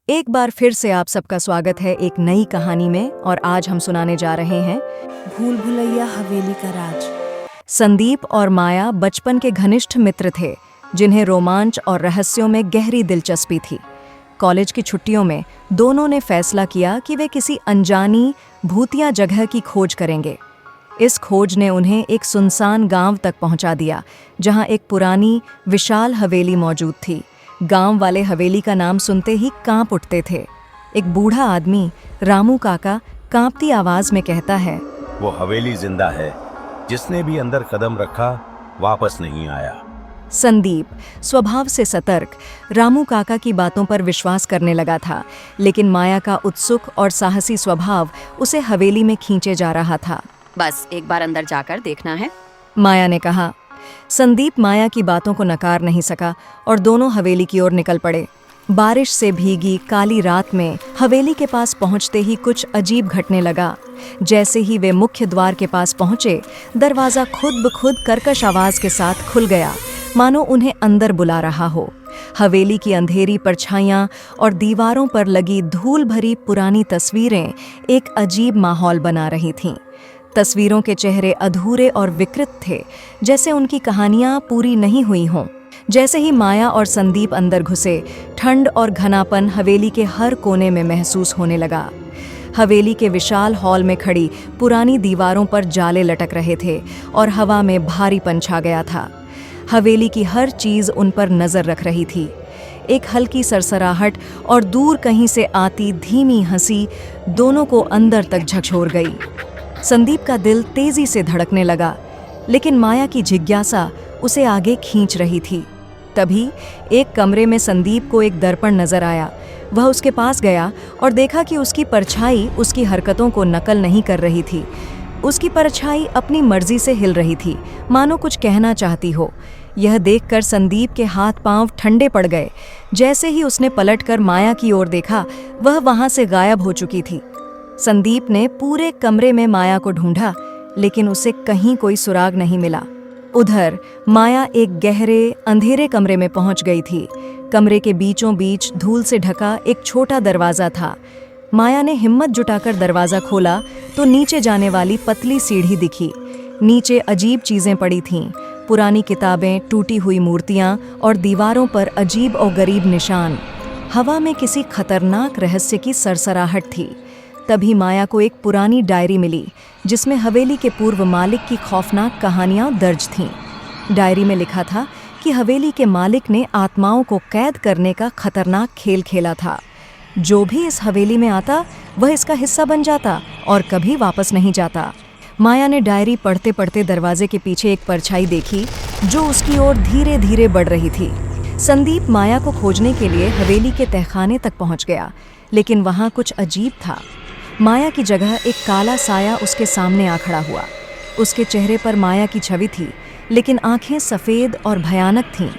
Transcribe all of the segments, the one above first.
एक बार फिर से आप सबका स्वागत है एक नई कहानी में। और आज हम सुनाने जा रहे हैं भूल भुलैया हवेली का राज। संदीप और माया बचपन के घनिष्ठ मित्र थे, जिन्हें रोमांच और रहस्यों में गहरी दिलचस्पी थी। कॉलेज की छुट्टियों में दोनों ने फैसला किया कि वे किसी अनजानी भूतिया जगह की खोज करेंगे। इस खोज ने उन्हें एक सुनसान गांव तक पहुंचा दिया, जहां एक पुरानी विशाल हवेली मौजूद थी। गांव वाले हवेली का नाम सुनते ही कांप उठते थे। एक बूढ़ा आदमी, रामू काका, कांपती आवाज में कहता है, वो हवेली जिंदा है, जिसने भी अंदर कदम रखा वापस नहीं आया। संदीप स्वभाव से सतर्क रामू काका की बातों पर विश्वास करने लगा था, लेकिन माया का उत्सुक और साहसी स्वभाव उसे हवेली में खींचे जा रहा था। बस एक बार अंदर जाकर देखना है, माया ने कहा। संदीप माया की बातों को नकार नहीं सका और दोनों हवेली की ओर निकल पड़े। बारिश से भीगी काली रात में हवेली के पास पहुंचते ही कुछ अजीब घटने लगा। जैसे ही वे मुख्य द्वार के पास पहुंचे, दरवाजा खुद ब खुद कर्कश आवाज के साथ खुल गया, मानो उन्हें अंदर बुला रहा हो। हवेली की अंधेरी परछाइयां और दीवारों पर लगी धूल भरी पुरानी तस्वीरें एक अजीब माहौल बना रही थीं। तस्वीरों के चेहरे अधूरे और विकृत थे, जैसे उनकी कहानियां पूरी नहीं हुई हों। जैसे ही माया और संदीप अंदर घुसे, ठंड और घनापन हवेली के हर कोने में महसूस होने लगा। हवेली के विशाल हॉल में खड़ी पुरानी दीवारों पर जाले लटक रहे थे और हवा में भारीपन छा गया था। हवेली की हर चीज उन पर नजर रख रही थी। एक हल्की सरसराहट और दूर कहीं से आती धीमी हंसी दोनों को अंदर तक झकझोर गई। संदीप का दिल तेजी से धड़कने लगा, लेकिन माया की जिज्ञासा उसे आगे खींच रही थी। तभी एक कमरे में संदीप को एक दर्पण नजर आया। वह उसके पास गया और देखा कि उसकी परछाई उसकी हरकतों को नकल नहीं कर रही थी। उसकी परछाई अपनी मर्जी से हिल रही थी, मानो कुछ कहना चाहती हो। यह देखकर संदीप के हाथ पांव ठंडे पड़ गए। जैसे ही उसने पलटकर माया की ओर देखा, वह वहां से गायब हो चुकी थी। संदीप ने पूरे कमरे में माया को ढूंढा, लेकिन उसे कहीं कोई सुराग नहीं मिला। उधर माया एक गहरे अंधेरे कमरे में पहुंच गई थी। कमरे के बीचों बीच धूल से ढका एक छोटा दरवाजा था। माया ने हिम्मत जुटाकर दरवाजा खोला तो नीचे जाने वाली पतली सीढ़ी दिखी। नीचे अजीब चीजें पड़ी थीं, पुरानी किताबें, टूटी हुई मूर्तियां और दीवारों पर अजीब और गरीब निशान। हवा में किसी खतरनाक रहस्य की सरसराहट थी। तभी माया को एक पुरानी डायरी मिली, जिसमें हवेली के पूर्व मालिक की खौफनाक कहानियां दर्ज थीं। डायरी में लिखा था कि हवेली के मालिक ने आत्माओं को कैद करने का खतरनाक खेल खेला था। जो भी इस हवेली में आता, वह इसका हिस्सा बन जाता और कभी वापस नहीं जाता। माया ने डायरी पढ़ते पढ़ते दरवाजे के पीछे एक परछाई देखी, जो उसकी ओर धीरे धीरे बढ़ रही थी। संदीप माया को खोजने के लिए हवेली के तहखाने तक पहुंच गया, लेकिन वहां कुछ अजीब था। माया की जगह एक काला साया उसके सामने आ खड़ा हुआ। उसके चेहरे पर माया की छवि थी, लेकिन आंखें सफेद और भयानक थीं।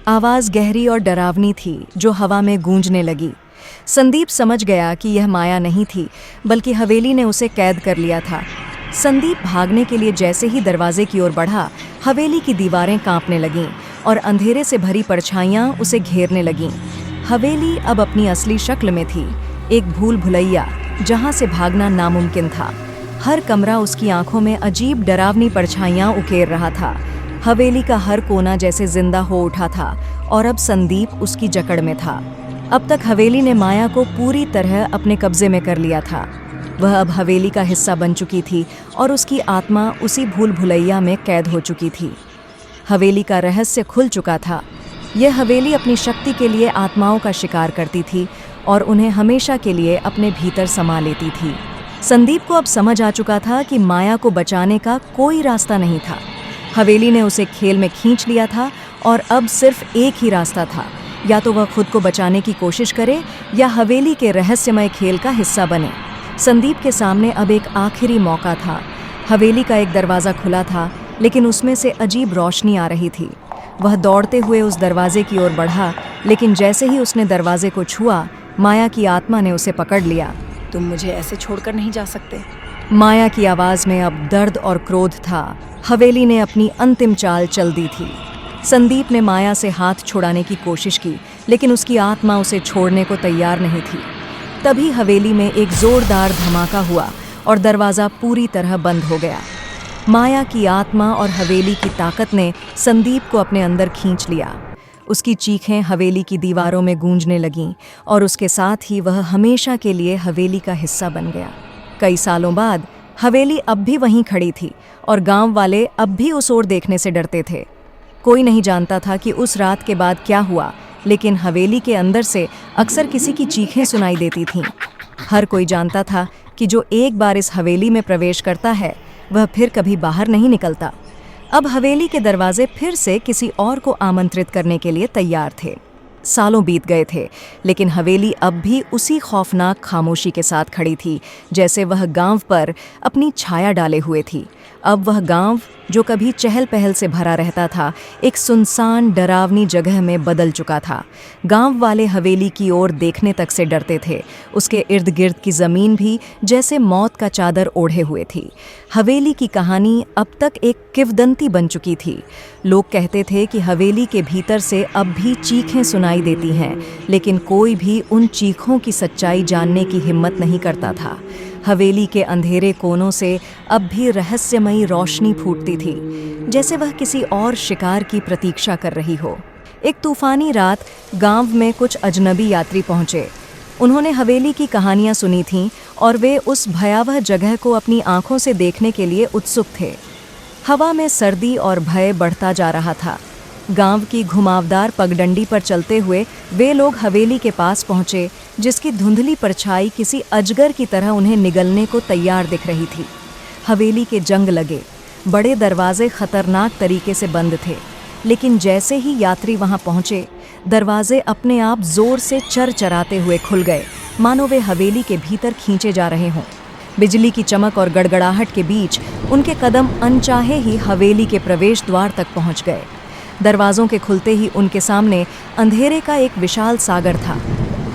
आवाज गहरी और डरावनी थी, जो हवा में गूंजने लगी। संदीप समझ गया कि यह माया नहीं थी, बल्कि हवेली ने उसे कैद कर लिया था। संदीप भागने के लिए जैसे ही दरवाजे की ओर बढ़ा, हवेली की दीवारें कांपने लगीं और अंधेरे से भरी परछाइयां उसे घेरने लगीं। हवेली अब अपनी असली शक्ल में थी, एक भूल भुलैया, जहां से भागना नामुमकिन था। हर कमरा उसकी आंखों में अजीब डरावनी परछाइयां उकेर रहा था। हवेली का हर कोना जैसे जिंदा हो उठा था और अब संदीप उसकी जकड़ में था। अब तक हवेली ने माया को पूरी तरह अपने कब्जे में कर लिया था। वह अब हवेली का हिस्सा बन चुकी थी और उसकी आत्मा उसी भूल भुलैया में कैद हो चुकी थी। हवेली का रहस्य खुल चुका था। यह हवेली अपनी शक्ति के लिए आत्माओं का शिकार करती थी और उन्हें हमेशा के लिए अपने भीतर समा लेती थी। संदीप को अब समझ आ चुका था कि माया को बचाने का कोई रास्ता नहीं था। हवेली ने उसे खेल में खींच लिया था और अब सिर्फ एक ही रास्ता था, या तो वह खुद को बचाने की कोशिश करे या हवेली के रहस्यमय खेल का हिस्सा बने। संदीप के सामने अब एक आखिरी मौका था। हवेली का एक दरवाज़ा खुला था, लेकिन उसमें से अजीब रोशनी आ रही थी। वह दौड़ते हुए उस दरवाजे की ओर बढ़ा, लेकिन जैसे ही उसने दरवाजे को छुआ, माया की आत्मा ने उसे पकड़ लिया। तुम मुझे ऐसे छोड़कर नहीं जा सकते। माया की आवाज में अब दर्द और क्रोध था। हवेली ने अपनी अंतिम चाल चल दी थी। संदीप ने माया से हाथ छुड़ाने की कोशिश की, लेकिन उसकी आत्मा उसे छोड़ने को तैयार नहीं थी। तभी हवेली में एक जोरदार धमाका हुआ और दरवाज़ा पूरी तरह बंद हो गया। माया की आत्मा और हवेली की ताकत ने संदीप को अपने अंदर खींच लिया। उसकी चीखें हवेली की दीवारों में गूंजने लगीं और उसके साथ ही वह हमेशा के लिए हवेली का हिस्सा बन गया। कई सालों बाद हवेली अब भी वहीं खड़ी थी और गांव वाले अब भी उस ओर देखने से डरते थे। कोई नहीं जानता था कि उस रात के बाद क्या हुआ, लेकिन हवेली के अंदर से अक्सर किसी की चीखें सुनाई देती थीं। हर कोई जानता था कि जो एक बार इस हवेली में प्रवेश करता है वह फिर कभी बाहर नहीं निकलता। अब हवेली के दरवाजे फिर से किसी और को आमंत्रित करने के लिए तैयार थे। सालों बीत गए थे, लेकिन हवेली अब भी उसी खौफनाक खामोशी के साथ खड़ी थी, जैसे वह गांव पर अपनी छाया डाले हुए थी। अब वह गांव, जो कभी चहल पहल से भरा रहता था, एक सुनसान डरावनी जगह में बदल चुका था। गांव वाले हवेली की ओर देखने तक से डरते थे। उसके इर्द गिर्द की ज़मीन भी जैसे मौत का चादर ओढ़े हुए थी। हवेली की कहानी अब तक एक किंवदंती बन चुकी थी। लोग कहते थे कि हवेली के भीतर से अब भी चीखें सुनाई देती हैं, लेकिन कोई भी उन चीखों की सच्चाई जानने की हिम्मत नहीं करता था। हवेली के अंधेरे कोनों से अब भी रहस्यमयी रोशनी फूटती थी, जैसे वह किसी और शिकार की प्रतीक्षा कर रही हो। एक तूफानी रात गांव में कुछ अजनबी यात्री पहुंचे। उन्होंने हवेली की कहानियां सुनी थीं और वे उस भयावह जगह को अपनी आंखों से देखने के लिए उत्सुक थे। हवा में सर्दी और भय बढ़ता जा रहा था। गांव की घुमावदार पगडंडी पर चलते हुए वे लोग हवेली के पास पहुंचे, जिसकी धुंधली परछाई किसी अजगर की तरह उन्हें निगलने को तैयार दिख रही थी। हवेली के जंग लगे, बड़े दरवाजे खतरनाक तरीके से बंद थे, लेकिन जैसे ही यात्री वहां पहुंचे, दरवाजे अपने आप जोर से चरचराते हुए खुल गए, मानो वे हवेली के भीतर खींचे जा रहे हों। बिजली की चमक और गड़गड़ाहट के बीच उनके कदम अनचाहे ही हवेली के प्रवेश द्वार तक पहुंच गए। दरवाज़ों के खुलते ही उनके सामने अंधेरे का एक विशाल सागर था।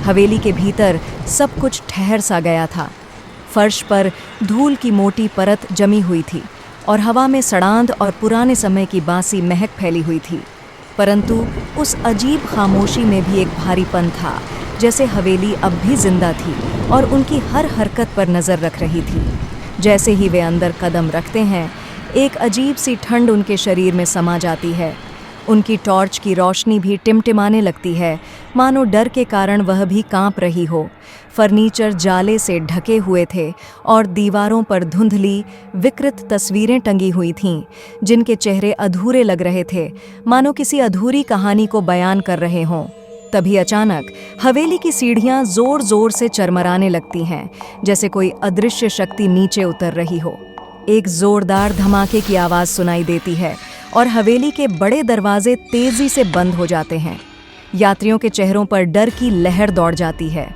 हवेली के भीतर सब कुछ ठहर सा गया था। फर्श पर धूल की मोटी परत जमी हुई थी और हवा में सड़ांध और पुराने समय की बासी महक फैली हुई थी। परंतु उस अजीब खामोशी में भी एक भारीपन था, जैसे हवेली अब भी जिंदा थी और उनकी हर हरकत पर नज़र रख रही थी। जैसे ही वे अंदर कदम रखते हैं, एक अजीब सी ठंड उनके शरीर में समा जाती है। उनकी टॉर्च की रोशनी भी टिमटिमाने लगती है, मानो डर के कारण वह भी कांप रही हो। फर्नीचर जाले से ढके हुए थे और दीवारों पर धुंधली, विकृत तस्वीरें टंगी हुई थीं, जिनके चेहरे अधूरे लग रहे थे, मानो किसी अधूरी कहानी को बयान कर रहे हों। तभी अचानक हवेली की सीढ़ियां जोर जोर से चरमराने लगती हैं, जैसे कोई अदृश्य शक्ति नीचे उतर रही हो। एक जोरदार धमाके की आवाज़ सुनाई देती है और हवेली के बड़े दरवाजे तेजी से बंद हो जाते हैं। यात्रियों के चेहरों पर डर की लहर दौड़ जाती है।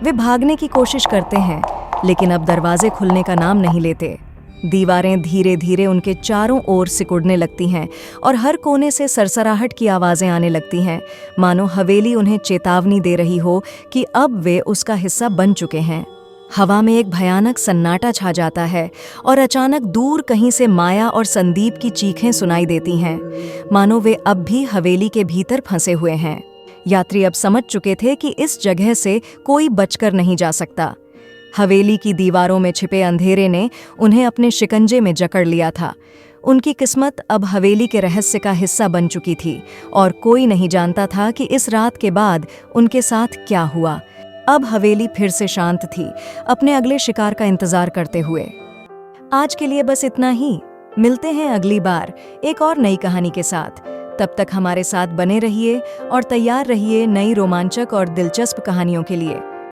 वे भागने की कोशिश करते हैं, लेकिन अब दरवाजे खुलने का नाम नहीं लेते। दीवारें धीरे धीरे उनके चारों ओर सिकुड़ने लगती हैं और हर कोने से सरसराहट की आवाज़ें आने लगती हैं, मानो हवेली उन्हें चेतावनी दे रही हो कि अब वे उसका हिस्सा बन चुके हैं। हवा में एक भयानक सन्नाटा छा जाता है और अचानक दूर कहीं से माया और संदीप की चीखें सुनाई देती हैं, मानो वे अब भी हवेली के भीतर फंसे हुए हैं। यात्री अब समझ चुके थे कि इस जगह से कोई बचकर नहीं जा सकता। हवेली की दीवारों में छिपे अंधेरे ने उन्हें अपने शिकंजे में जकड़ लिया था। उनकी किस्मत अब हवेली के रहस्य का हिस्सा बन चुकी थी और कोई नहीं जानता था कि इस रात के बाद उनके साथ क्या हुआ। अब हवेली फिर से शांत थी, अपने अगले शिकार का इंतजार करते हुए। आज के लिए बस इतना ही। मिलते हैं अगली बार एक और नई कहानी के साथ। तब तक हमारे साथ बने रहिए और तैयार रहिए नई रोमांचक और दिलचस्प कहानियों के लिए।